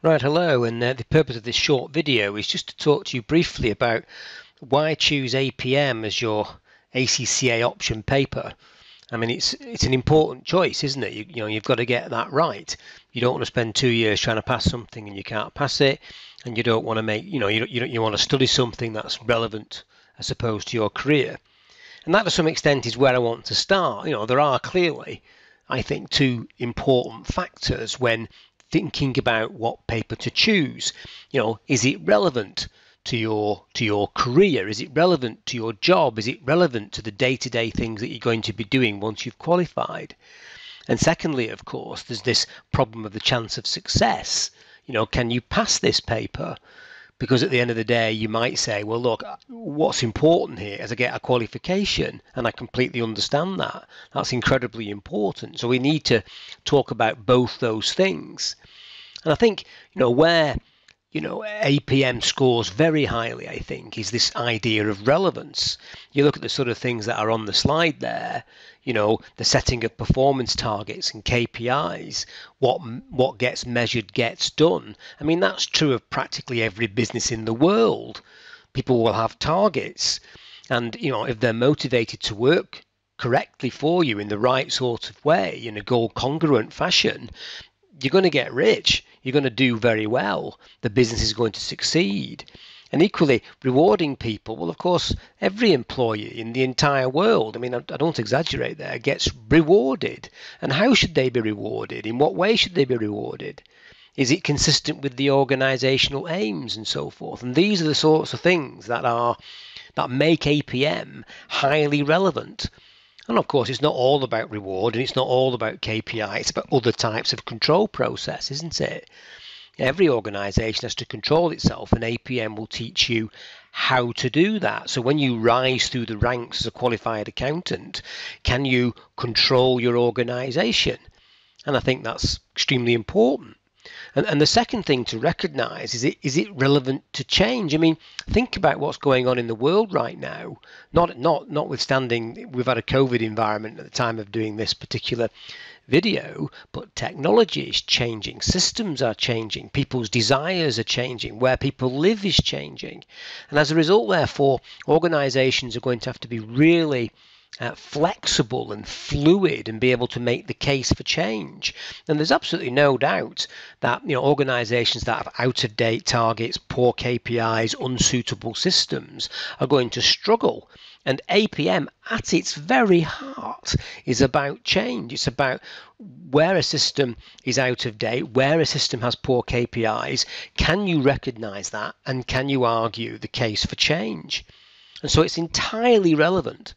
Right, hello, and the purpose of this short video is just to talk to you briefly about why choose APM as your ACCA option paper. I mean, it's an important choice, isn't it? You know, you've got to get that right. You don't want to spend 2 years trying to pass something and you can't pass it, and you don't want to make, you want to study something that's relevant as opposed to your career. And that, to some extent, is where I want to start. There are clearly, I think, two important factors when thinking about what paper to choose. Is it relevant to your career? Is it relevant to your job? Is it relevant to the day-to-day things that you're going to be doing once you've qualified? And secondly, of course, there's this problem of the chance of success. Can you pass this paper? Because at the end of the day, you might say, well, look, what's important here is I get a qualification, and I completely understand that. That's incredibly important. So we need to talk about both those things. And I think, where APM scores very highly, I think, is this idea of relevance. You look at the sort of things that are on the slide there, the setting of performance targets and KPIs, what gets measured gets done. I mean, that's true of practically every business in the world. People will have targets, and if they're motivated to work correctly for you in the right sort of way, in a goal congruent fashion, you're going to get rich. You're going to do very well. The business is going to succeed. And equally, rewarding people, well, of course, every employee in the entire world, I mean, I don't exaggerate there, gets rewarded. And how should they be rewarded? In what way should they be rewarded? Is it consistent with the organizational aims and so forth? And these are the sorts of things that make APM highly relevant. And of course, it's not all about reward and it's not all about KPI. It's about other types of control process, isn't it? Every organization has to control itself, and APM will teach you how to do that. So when you rise through the ranks as a qualified accountant, can you control your organization? And I think that's extremely important. And the second thing to recognize is it relevant to change? I mean, think about what's going on in the world right now. Notwithstanding, we've had a COVID environment at the time of doing this particular video, but technology is changing, systems are changing, people's desires are changing, where people live is changing. And as a result, therefore, organizations are going to have to be really flexible and fluid and be able to make the case for change. And there's absolutely no doubt that organizations that have out-of-date targets, poor KPIs, unsuitable systems are going to struggle. And APM, at its very heart, is about change. It's about where a system is out of date, where a system has poor KPIs. Can you recognize that, and can you argue the case for change? And so it's entirely relevant.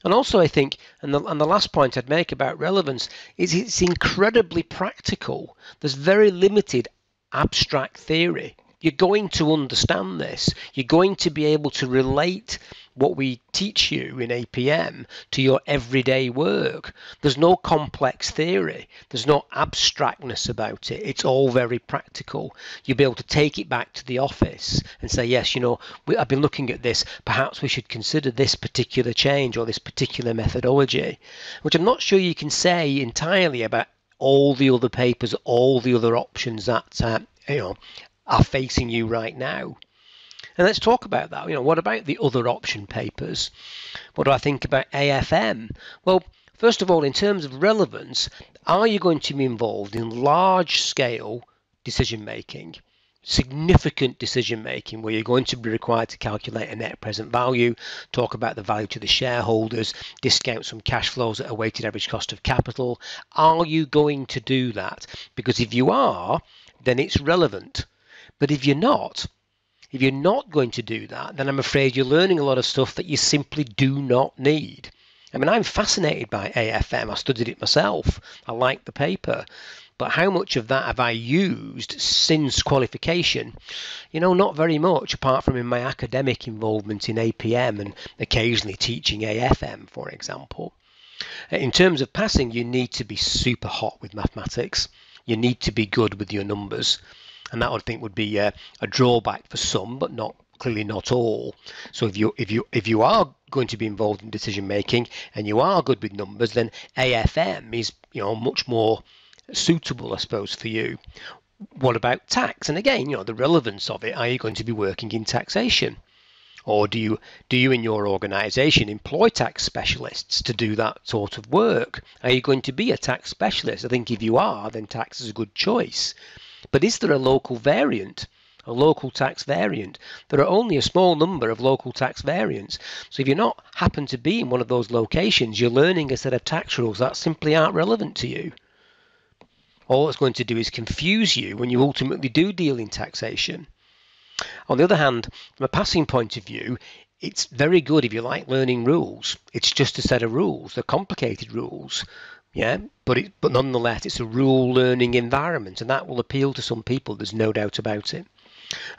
And also, I think, and the last point I'd make about relevance is it's incredibly practical. There's very limited abstract theory. You're going to understand this. You're going to be able to relate what we teach you in APM to your everyday work. There's no complex theory. There's no abstractness about it. It's all very practical. You'll be able to take it back to the office and say, yes, I've been looking at this. Perhaps we should consider this particular change or this particular methodology, which I'm not sure you can say entirely about all the other papers, all the other options that, are facing you right now. And let's talk about that. What about the other option papers? What do I think about AFM? Well, first of all, in terms of relevance, are you going to be involved in large-scale decision-making, significant decision-making, where you're going to be required to calculate a net present value, talk about the value to the shareholders, discount some cash flows at a weighted average cost of capital? Are you going to do that? Because if you are, then it's relevant. But if you're not going to do that, then I'm afraid you're learning a lot of stuff that you simply do not need. I mean, I'm fascinated by AFM. I studied it myself. I like the paper. But how much of that have I used since qualification? Not very much, apart from in my academic involvement in APM and occasionally teaching AFM, for example. In terms of passing, you need to be super hot with mathematics. You need to be good with your numbers. And that, I think, would be a drawback for some, but clearly not all. So if you are going to be involved in decision making and you are good with numbers, then AFM is much more suitable, I suppose, for you. What about tax? And again, the relevance of it, are you going to be working in taxation? Or do you in your organisation employ tax specialists to do that sort of work? Are you going to be a tax specialist? I think if you are, then tax is a good choice. But is there a local variant? A local tax variant? There are only a small number of local tax variants. So if you're not happen to be in one of those locations, you're learning a set of tax rules that simply aren't relevant to you. All it's going to do is confuse you when you ultimately do deal in taxation. On the other hand, from a passing point of view, it's very good if you like learning rules. It's just a set of rules. They're complicated rules, yeah, but nonetheless, it's a rule learning environment, and that will appeal to some people. There's no doubt about it.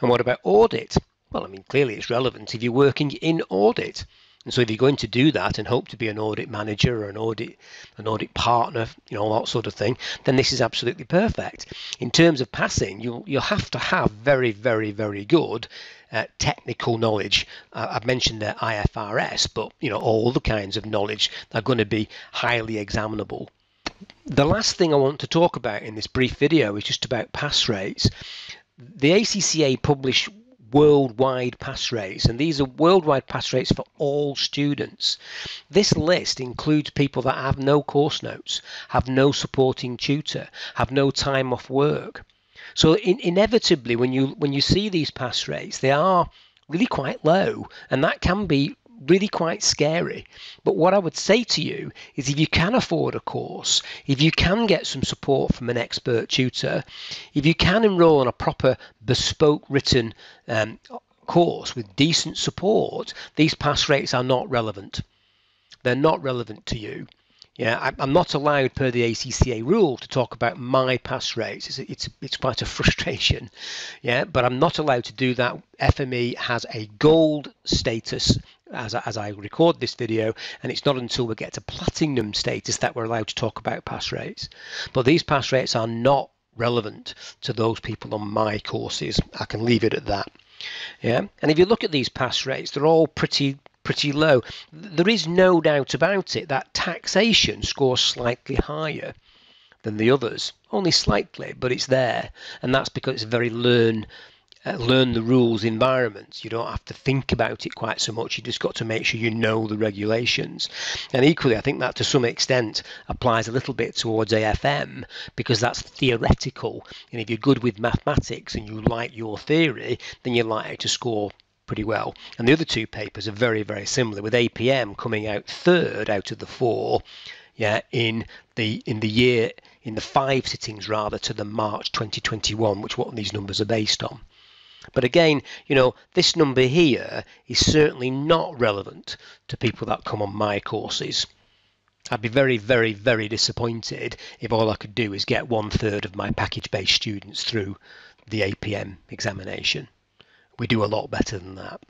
And what about audit? Well, I mean, clearly it's relevant if you're working in audit. And so if you're going to do that and hope to be an audit manager or an audit partner, all that sort of thing, then this is absolutely perfect. In terms of passing, you'll have to have very, very, very good technical knowledge. I've mentioned the IFRS, but all the kinds of knowledge are going to be highly examinable. The last thing I want to talk about in this brief video is just about pass rates. The ACCA publish worldwide pass rates, and these are worldwide pass rates for all students. This list includes people that have no course notes, have no supporting tutor, have no time off work. So inevitably, when you see these pass rates, they are really quite low, and that can be really quite scary. But what I would say to you is, if you can afford a course, if you can get some support from an expert tutor, if you can enroll on a proper bespoke written course with decent support, these pass rates are not relevant. They're not relevant to you. Yeah, I'm not allowed per the ACCA rule to talk about my pass rates. It's quite a frustration. Yeah, but I'm not allowed to do that. FME has a gold status as I record this video, and it's not until we get to platinum status that we're allowed to talk about pass rates. But these pass rates are not relevant to those people on my courses. I can leave it at that. Yeah, and if you look at these pass rates, they're all pretty low. There is no doubt about it that taxation scores slightly higher than the others, only slightly, but it's there, and that's because it's a very learn the rules environment. You don't have to think about it quite so much. You just got to make sure you know the regulations. And equally, I think that to some extent applies a little bit towards AFM, because that's theoretical, and if you're good with mathematics and you like your theory, then you're likely to score pretty well. And the other two papers are very, very similar, with APM coming out third out of the four, yeah, in the 5 sittings rather to the March 2021, which what these numbers are based on. But again, this number here is certainly not relevant to people that come on my courses. I'd be very, very, very disappointed if all I could do is get 1/3 of my package-based students through the APM examination. We do a lot better than that.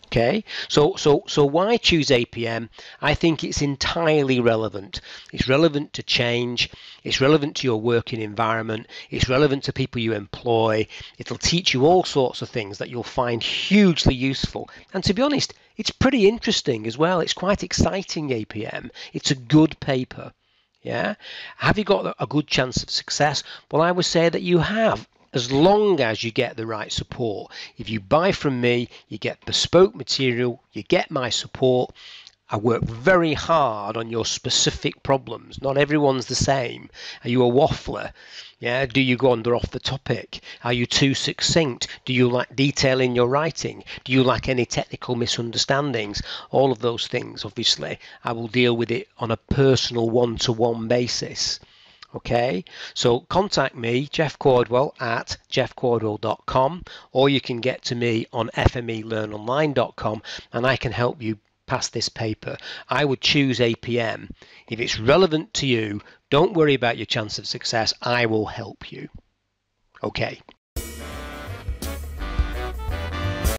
Okay, so why choose APM? I think it's entirely relevant. It's relevant to change. It's relevant to your working environment. It's relevant to people you employ. It'll teach you all sorts of things that you'll find hugely useful. And to be honest, it's pretty interesting as well. It's quite exciting, APM. It's a good paper. Yeah. Have you got a good chance of success? Well, I would say that you have, as long as you get the right support. If you buy from me, you get bespoke material, you get my support. I work very hard on your specific problems. Not everyone's the same. Are you a waffler? Yeah. Do you go under off the topic? Are you too succinct? Do you like detail in your writing? Do you like any technical misunderstandings? All of those things, obviously, I will deal with it on a personal one-to-one basis. Okay, so contact me, Jeff Cordwell, at jeffcordwell.com, or you can get to me on fmelearnonline.com, and I can help you pass this paper. I would choose APM. If it's relevant to you, don't worry about your chance of success. I will help you. Okay.